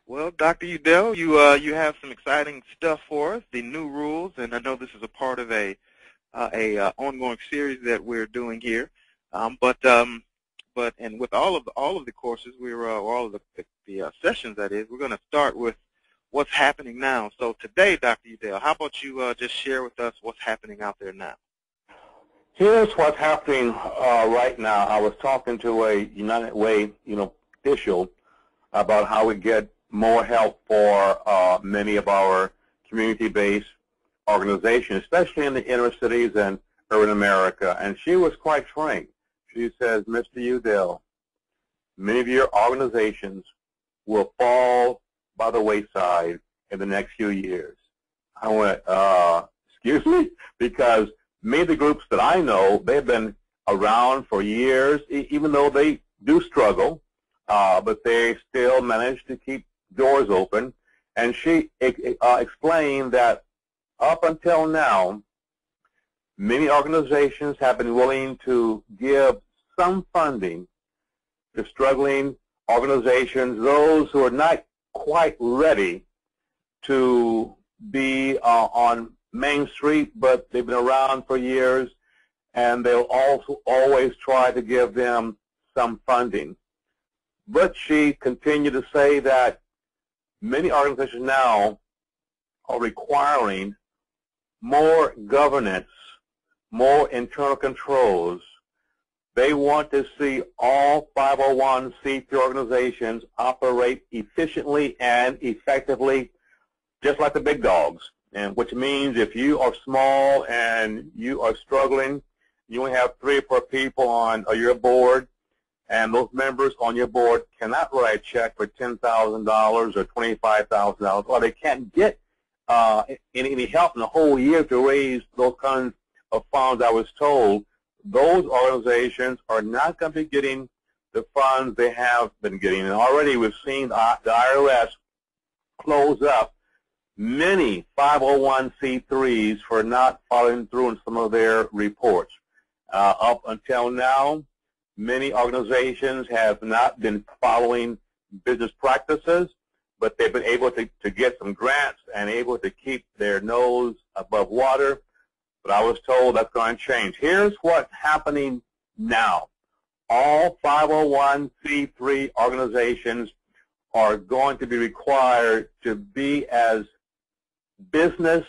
Well, Dr. Udell, you have some exciting stuff for us, the new rules, and I know this is a part of a ongoing series that we're doing here. But and with all of the courses, all of the sessions that is, we're going to start with what's happening now. So today, Dr. Udell, how about you just share with us what's happening out there now? Here's what's happening right now. I was talking to a United Way, official about how we get more help for many of our community-based organizations, especially in the inner cities and urban America. And she was quite frank. She says, Mr. Udell, many of your organizations will fall by the wayside in the next few years. I went, excuse me? Because many of the groups that I know, they've been around for years, even though they do struggle, but they still manage to keep doors open. And she explained that up until now, many organizations have been willing to give some funding to struggling organizations, those who are not quite ready to be on Main Street, but they've been around for years, and they'll also always try to give them some funding. But she continued to say that many organizations now are requiring more governance, more internal controls. They want to see all 501c3 organizations operate efficiently and effectively, just like the big dogs. And which means if you are small and you are struggling, you only have 3 or 4 people on your board, and those members on your board cannot write a check for $10,000 or $25,000, or they can't get any help in the whole year to raise those kinds of funds. I was told those organizations are not going to be getting the funds they have been getting. And already we've seen the IRS close up many 501c3s for not following through on some of their reports. Up until now, many organizations have not been following business practices, but they've been able to get some grants and able to keep their nose above water. But I was told that's going to change. Here's what's happening now. All 501c3 organizations are going to be required to be as business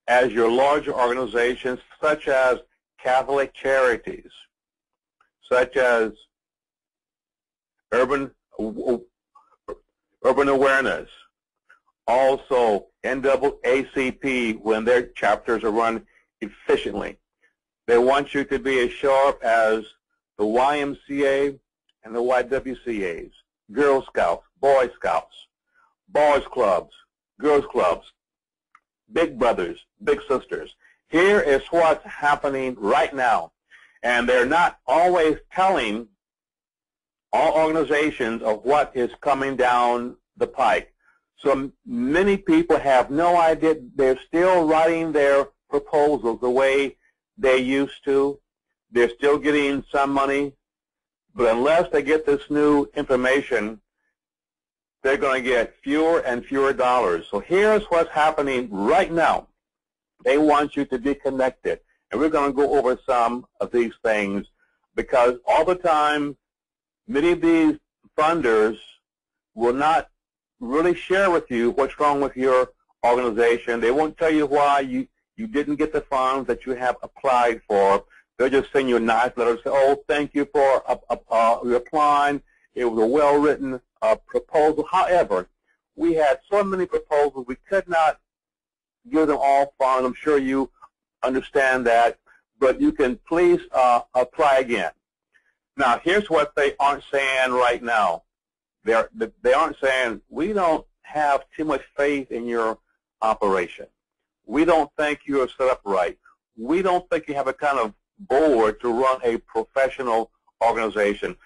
as your larger organizations, such as Catholic Charities, such as Urban Awareness, also NAACP when their chapters are run efficiently. They want you to be as sharp as the YMCA and the YWCAs, Girl Scouts, Boy Scouts, Boys Clubs, Girls Clubs, Big Brothers, Big Sisters. Here is what's happening right now. And they're not always telling all organizations of what is coming down the pike. So many people have no idea. They're still writing their proposals the way they used to. They're still getting some money. But unless they get this new information, they're going to get fewer and fewer dollars. So here's what's happening right now. They want you to be connected. And we're going to go over some of these things because all the time, many of these funders will not really share with you what's wrong with your organization. They won't tell you why you didn't get the funds that you have applied for. They'll just send you a nice letter and say, oh, thank you for applying. It was a well-written proposal. However, we had so many proposals, we could not give them all funds. I'm sure you understand that, but you can please apply again. Now, here's what they aren't saying right now. They aren't saying, we don't have too much faith in your operation. We don't think you are set up right. We don't think you have a kind of board to run a professional organization.